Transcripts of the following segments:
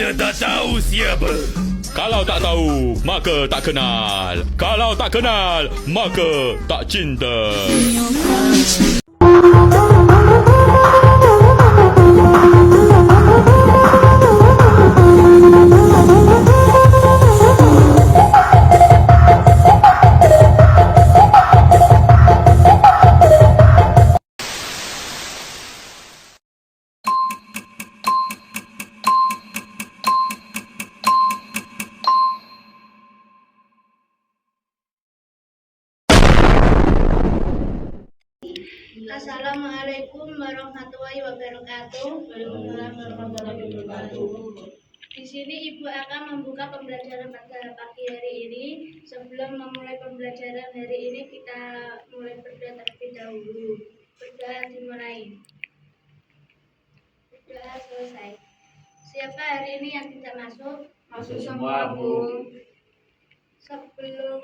Anda tak tahu siapa? Kalau tak tahu, maka tak kenal. Kalau tak kenal, maka tak cinta. Assalamualaikum warahmatullahi wabarakatuh. Waalaikumsalam warahmatullahi wabarakatuh. Di sini Ibu akan membuka pembelajaran pada pagi hari ini. Sebelum memulai pembelajaran hari ini, kita mulai berdoa terlebih dahulu. Berdoa dimulai. Berdoa selesai. Siapa hari ini yang tidak masuk? Masuk semua, Bu. Sebelum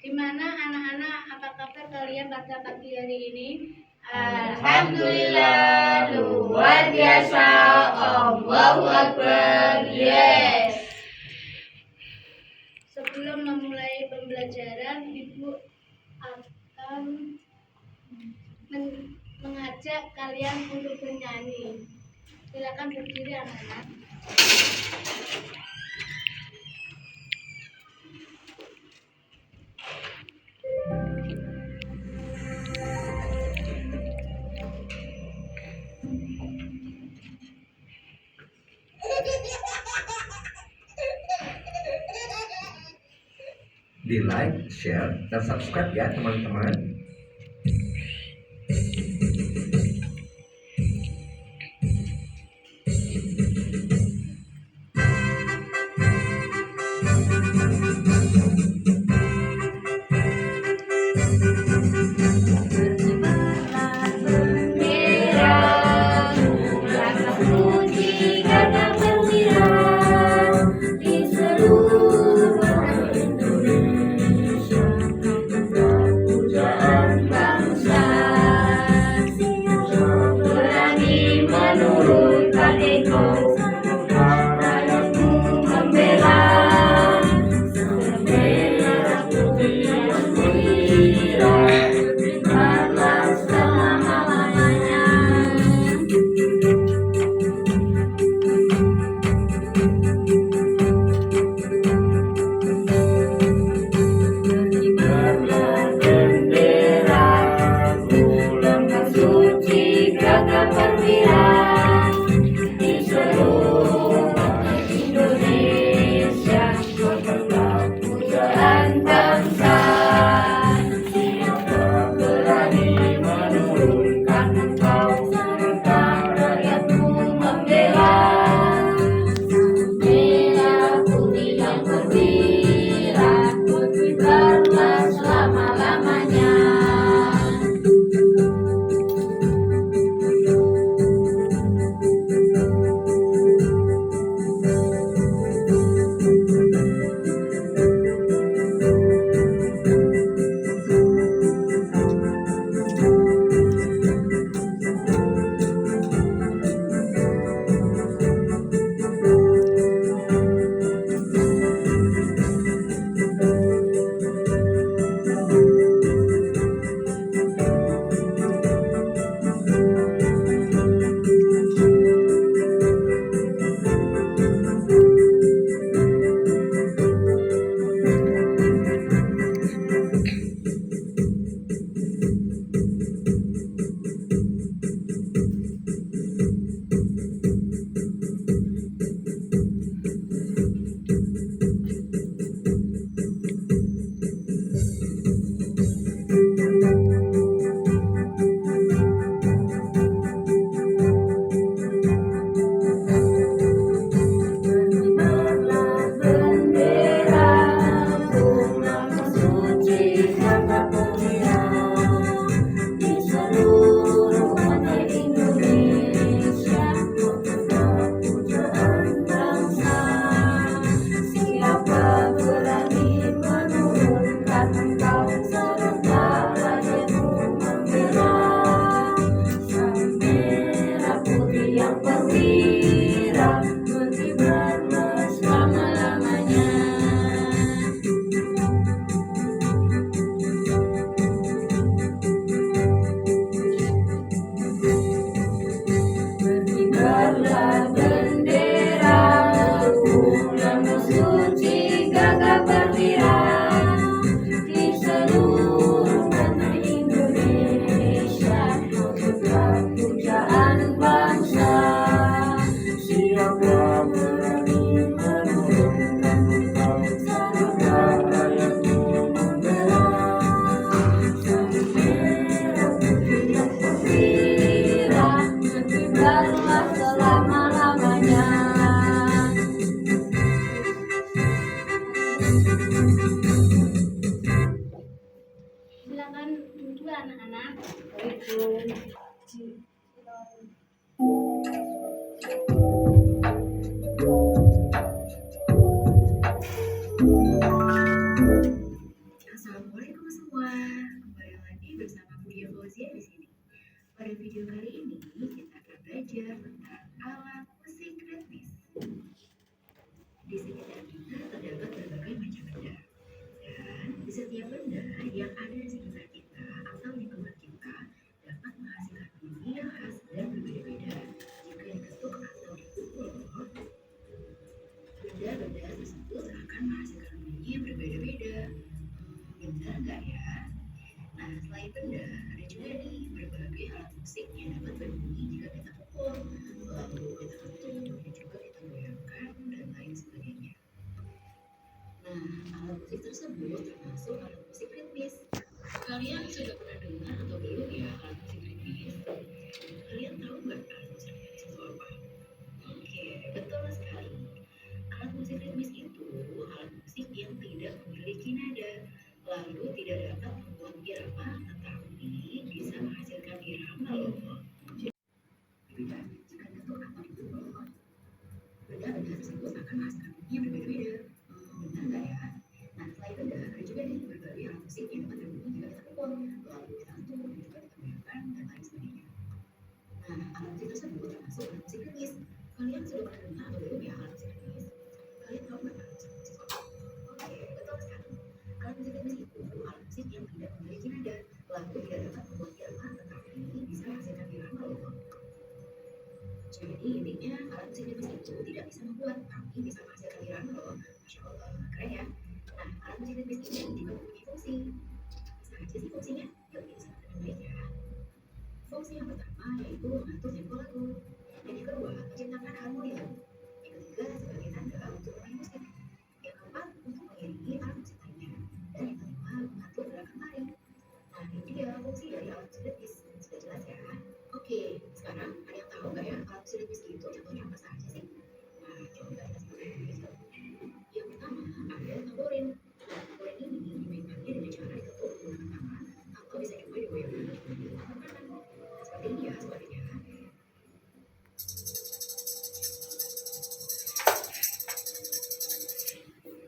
Gimana anak-anak, apa kabar kalian pada pagi hari ini? Alhamdulillah, luar biasa. Allahu Akbar. Yes. Sebelum memulai pembelajaran, Ibu akan mengajak kalian untuk bernyanyi. Silakan berdiri anak-anak. Di like, share, dan subscribe ya teman-teman. Assalamualaikum semua, kembali lagi bersama Budia Fauzia di sini. Pada video kali ini kita akan belajar tentang alat musik ritmis. Di sekitar kita terdapat berbagai macam benda, dan di setiap benda yang ada di sekitar kita atau lingkungan kita dapat menghasilkan bunyi yang khas dan berbeda-beda jika diketuk atau dipukul. Benda-benda tersebut akan menghasilkan bunyi yang berbeda-beda. Benar nggak ya? Nah, selain benda, ada juga nih berbagai alat musik yang dapat berbunyi jika kita pukul, lalu kita ketuk, dan juga kita goyangkan, dan lain sebagainya. Nah, alat musik tersebut termasuk alat musik ritmis. Kalian sudah pernah dengar atau belum ya alat musik ritmis? Kalian tahu nggak alat musik ritmis itu apa? Oke, betul sekali. Alat musik ritmis itu alat musik yang tidak memiliki nada, lalu tidak dapat membuat irama, tetapi bisa menghasilkan irama loh. Beda jika ketuk atau dipukul, benda-benda tersebut akan menghasilkan bunyi yang berbeda-beda. Benar nggak ya? Nah, selain benda, ada juga nih berbagai alat musik yang dapat berbunyi jika kita pukul, lalu kita ketuk, dan juga kita goyangkan, dan lain sebagainya. Nah, alat musik tersebut termasuk alat musik ritmis. Kalian sudah pernah dengar atau belum ya alat musik ritmis? Kalian tahu nggak alat musik ritmis itu apa? Oke, betul sekali. Alat musik ritmis itu alat musik yang tidak memiliki nada, lalu tidak dapat membuat irama, tetapi bisa menghasilkan irama loh. Jadi intinya alat musik ritmis itu tidak bisa membuat, tapi bisa menghasilkan irama loh. Masya Allah, keren ya. Nah, alat musik ritmis ini juga mempunyai fungsi. Apa aja sih fungsinya? Yuk kita simak dengan baik ya. Fungsi yang pertama yaitu mengatur tempo lagu. Yang kedua, menciptakan harmoni lagu. Yang ketiga, sebagai tanda untuk bermain musik. Yang keempat, untuk mengiringi alat musik lainnya. Dan yang kelima, mengatur gerakan tari. Nah, ini dia fungsi dari alat musik ritmis. Sudah jelas ya? Oke, sekarang ada yang tahu nggak ya alat musik ritmis itu contohnya apa saja sih? Nah, coba kita simak dulu. Yang pertama, ada tamborin. Nah, tamborin ini dimainkannya dengan cara diketuk menggunakan tangan atau bisa juga digoyangkan dengan tangan. Seperti ini ya suaranya.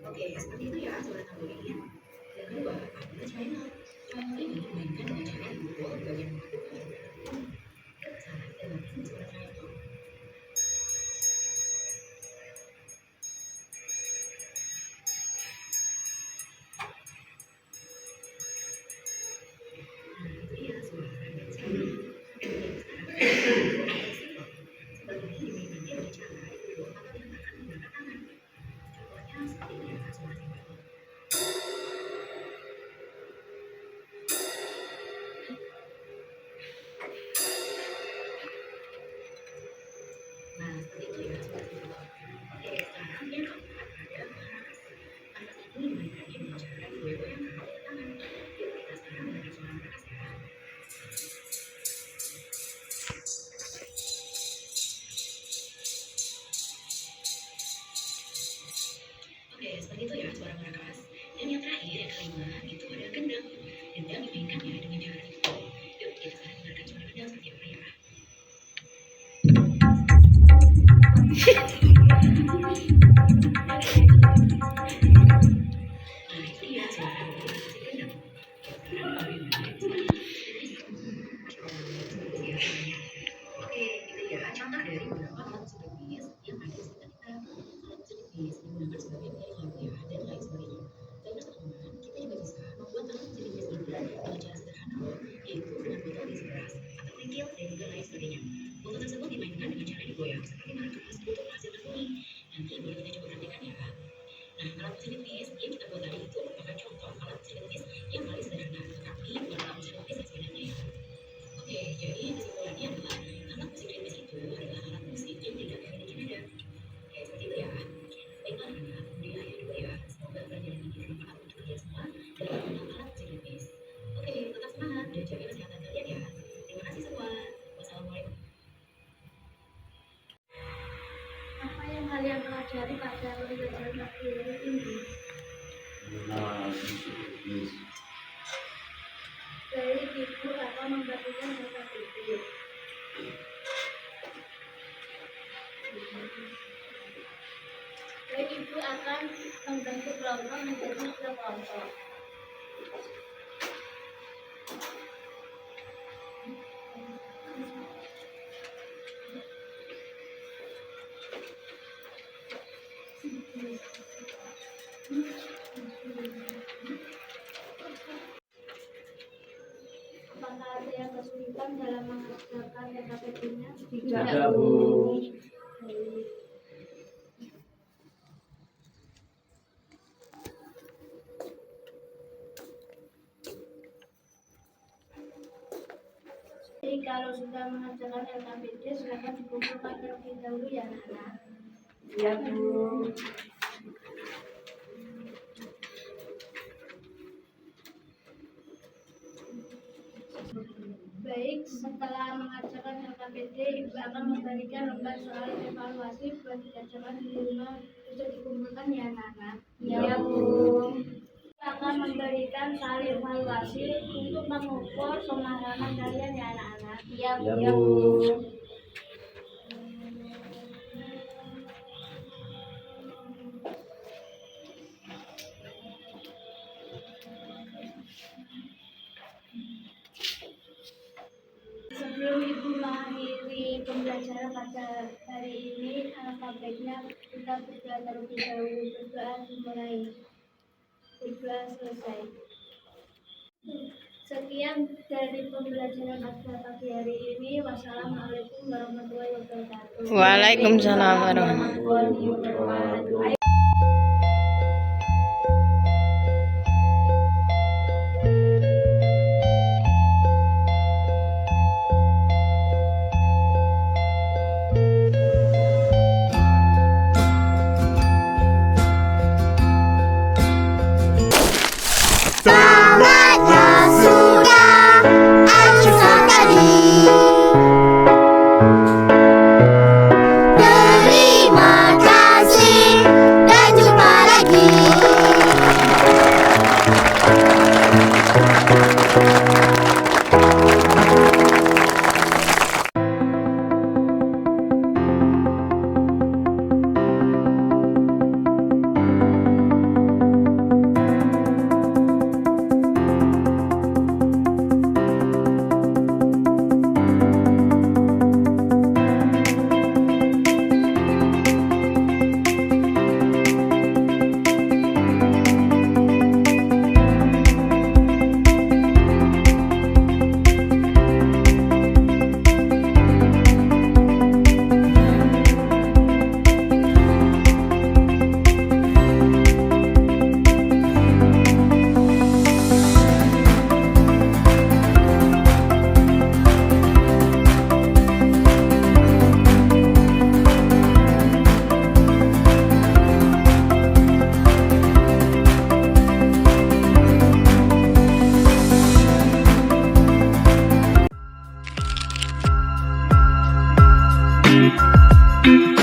Oke, seperti itu ya suara tamborin. Yang kedua, ada china. China ini dimainkan dengan cara dipukul di bagian bawah kepala. Cara kita dengarkan suara china. Nah, itu dia suara dari china. Sebagai ini dimainkannya dengan cara dipukul atau ditekan menggunakan tangan. Contohnya seperti ini ya suara china. Nah, seperti itu ya suara china. Oke, sekarang yang keempat ada maracas. Maracas ini dimainkannya dengan cara digoyang-goyangkan dengan tangan. Yuk kita sekarang dengarkan suara maracas ya. Oke, seperti itu ya suara maracas. Dan yang terakhir, yang kelima, itu ada gendang. Gendang dimainkannya dengan cara dipukul. Yuk kita sekarang dengarkan suara gendang seperti apa ya. Nah, itu dia suara dari musik gendang. Sekarang kita dengarkan suara oke, itu ya contoh dari beberapa alat musik ritmis yang ada di sekitar kita. Alat musik ritmis digunakan sebagai pengiring lagu ya, dan lain sebagainya. Dan teman-teman, kita juga bisa membuat alat musik ritmis ini dengan cara sederhana loh, yaitu dengan botol diisi beras atau kerikil dan juga lain sebagainya. Botol tersebut dimainkan dengan cara digoyang seperti maracas untuk menghasilkan bunyi. Nanti boleh kita coba praktikkan ya. Nah, alat musik ritmis yang kita buat tadi itu merupakan contoh alat musik ritmis yang paling sederhana, tetapi bukan alat musik ritmis yang sebenarnya ya. Oke, jadi kesimpulannya adalah alat musik ritmis itu adalah alat musik yang tidak memiliki nada. Oke, seperti itu ya. Baiklah anak-anak, kemudian yang kedua ya. Semoga pelajaran ini bermanfaat untuk kalian semua dalam mengenal alat musik ritmis. Oke, tetap semangat dan jaga kesehatan kalian ya. Terima kasih semua. Wassalamualaikum. Apa yang kalian pelajari pada pelajaran pagi hari ini? Dari ibu akan membagikan mengajarkan LKPD. Baik, Ibu akan membentuk kelompok menjadi 3 kelompok. Apakah ada yang kesulitan dalam mengerjakan LKPD-nya? Tidak, Bu. Baik. Jadi kalau sudah mengerjakan LKPD, silakan dikumpulkan terlebih dahulu ya, anak-anak. Ya, Bu. Baik, setelah mengerjakan LKPD, Ibu akan memberikan lembar soal evaluasi buat dikerjakan di rumah untuk dikumpulkan ya, anak-anak. Ya, Bu. Akan memberikan soal evaluasi untuk mengukur pemahaman kalian ya, anak-anak. Ya, Bu. Sebelum Ibu mengakhiri pembelajaran pada hari ini, alfabetnya kita berdoa terlebih dahulu. Berdoa dimulai. Berdoa selesai. Sekian dari pembelajaran pada pagi hari ini. Wassalamualaikum warahmatullahi wabarakatuh. Waalaikumsalam warahmatullahi wabarakatuh. Selamatlah sudah Agustus tadi. Terima kasih dan jumpa lagi. wabarakatuh.